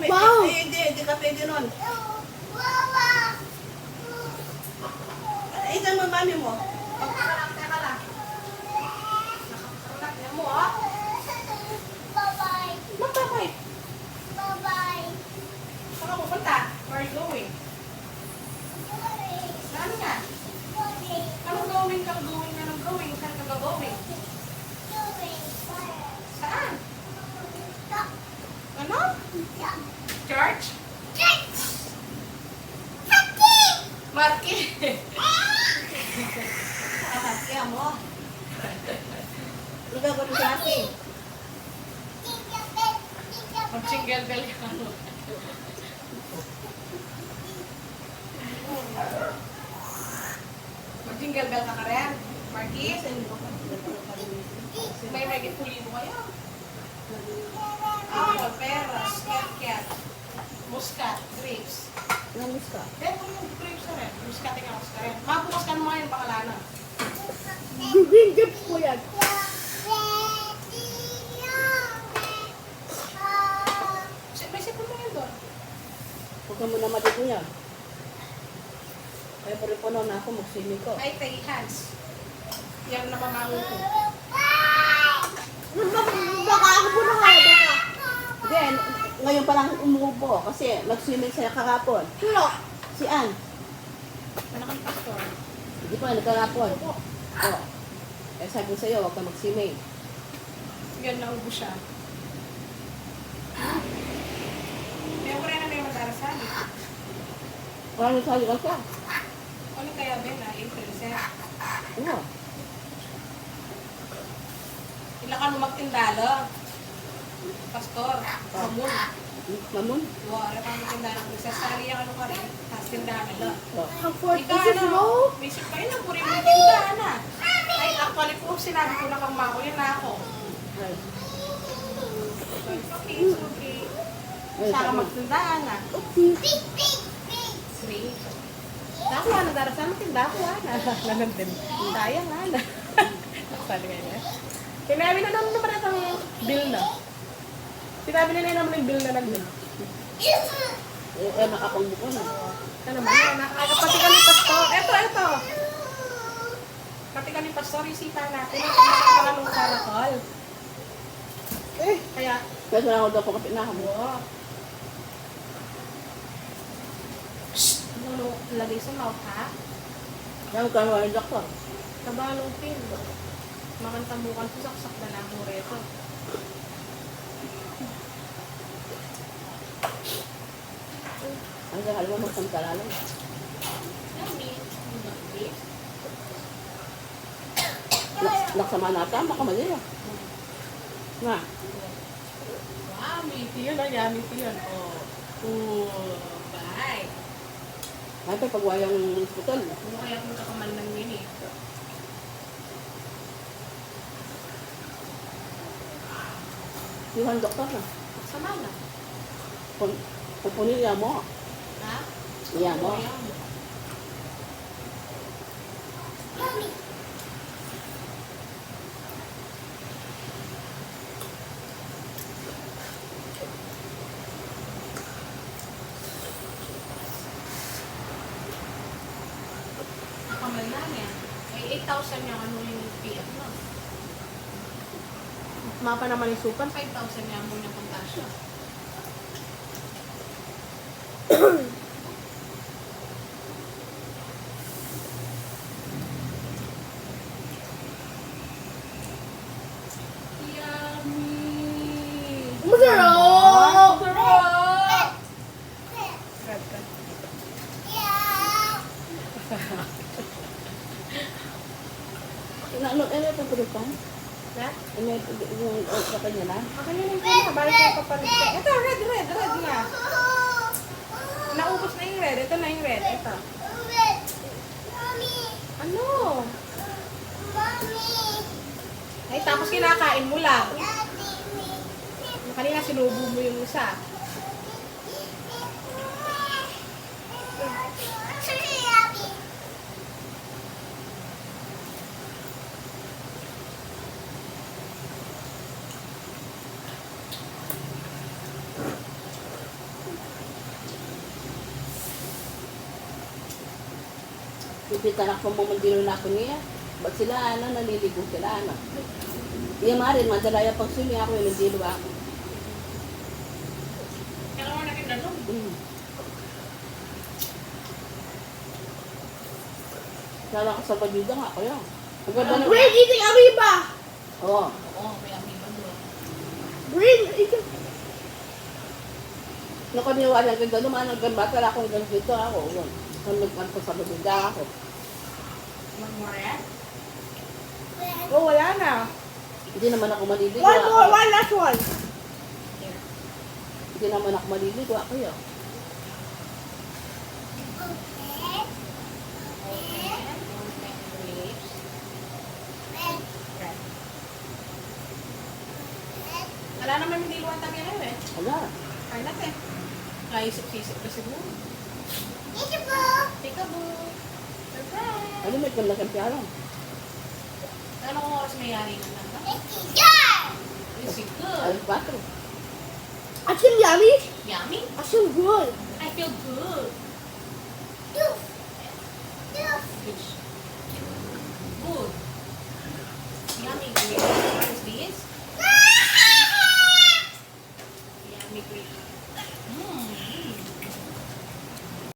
Wow! Hindi ka pwede nun. Ito mo, mami mo. Teka lang. Nakakaroon niya mo, ah. Magpapay. Saan ka pupunta? Where are you going? Saan nga? Anong going kang going? Anong going? Saan ka going? Saan? Ano? Church? Marky! Kaya mo. Ano gagawin sa atin? Mag-jingle bell ka. Mag-jingle bell ka rin? Marky? May pulido kayo? Apple, peras, cat, muscat, grapes. Anong gusto? Pero yung grapes na rin. Muscat yung muscat rin. Mabukas ka naman yung pangalana. Green grapes po yan. May sipon mo yan doon. Huwag ka muna matigo yan. Kaya paripunaw na ako, mag-swimming ko. Ay, tay hands. Yan na mamango ko. Baka ako po na nga, baka. Then, ngayon pa lang umuubo kasi nag-swimming siya kahapon. Sino? Si Ann. Anak ng pastor. Hindi pa, nagkahapon. Oo. Eh, sabi ko sa'yo, huwag ka mag-swimming. Yan, naubo siya. Kaya ko rin na may madarasal. Parang sali ka ka. Ano kaya, Ben, April, sir? Oo. Ilang ka magtindalo. Pastor, mamun. Mamun? Wala pang magtindalo. Nagsasali yung ano ka rin. Tapos tindahan lang. Oo. Ang fort Ikaw, is ano, low. basic pa yun, ang puri mo tindahan na. Ay, actually po, sinabi ko na kang mako, yun na ako. Ay. Okay, it's okay. Saka magtindahan na. Oopsie. Three. Nakuha na darasal, matinda ko, ana. Nanandun. Sayang, ana. Nakasali kayo na. Kinabi na naman naman itong bill na. Sinabi nila naman yung bill na nandun. Eh, nakapangbuko na. Ano naman yun? Pati ka ni Pastor. Eto. Pati ka ni Pastor, isipan natin. Nakakalanong karakol. Kaya, Kaya na ako daw po kasi nakamo. oo. Ano, lagay sa mouth, ha? Kaya magkano ang doktor? Tabalong pin. Makantamukan ko, saksak na lang mo reto. Ang sakal mo magsamtalalo. Naksama nata, makamali ah. Na. Wow, meaty yun, meaty yun. Bye. Ay, pagwayang hospital. Ano kaya kung kakamal ng yun eh? Yung doktor na. Sama na. Pupunin niya mo. Ha? Iya mo. Ayan. Nakamal na niya. Ay, 8,000 yung ano yung PF mo. Mapa naman yung sukan, 5,000 yung muna puntasya. Yummy! Masarap! Sarap! Sarap. Ano ito pa? Ha? Ano yung sa kanya na? Ako na lang kaya, balik ko kapalit ko. Ito, red nga. Naubos na yung red. Ito na yung red. Ito. Ano? Ay, tapos kinakain mo lang. Kanina sinubo mo yung isa. Ipitan ako mamandilo na ako niya. Ba't sila, naliligo sila, Iya marin, madalaya pag sumi ako, nandilo ako. Kaya mo natin ganun. Kala ko sa Bajuda nga ako yun. Ang ganda na. Brain eating amoeba. Oo. Oo, may amoeba doon. Brain eating. Nakaniwala ko doon naman hanggang bata ako hanggang dito ako. Hanggang kanto sa Bajuda ako. Mag-moret? Oo, wala na. Hindi naman ako maliligo. One more, one last one. Hindi naman ako maliligo ako yun. Wala naman hindi luwan tayo na eh. Wala. Kaya natin. Naisip-isip ka siguro. Peekaboo! Surprise! Ano may kang piano? Ano kung oras may yari ng tanda? Is it good? Alas 4. I feel yummy. Yummy? I feel good. I feel good. Good.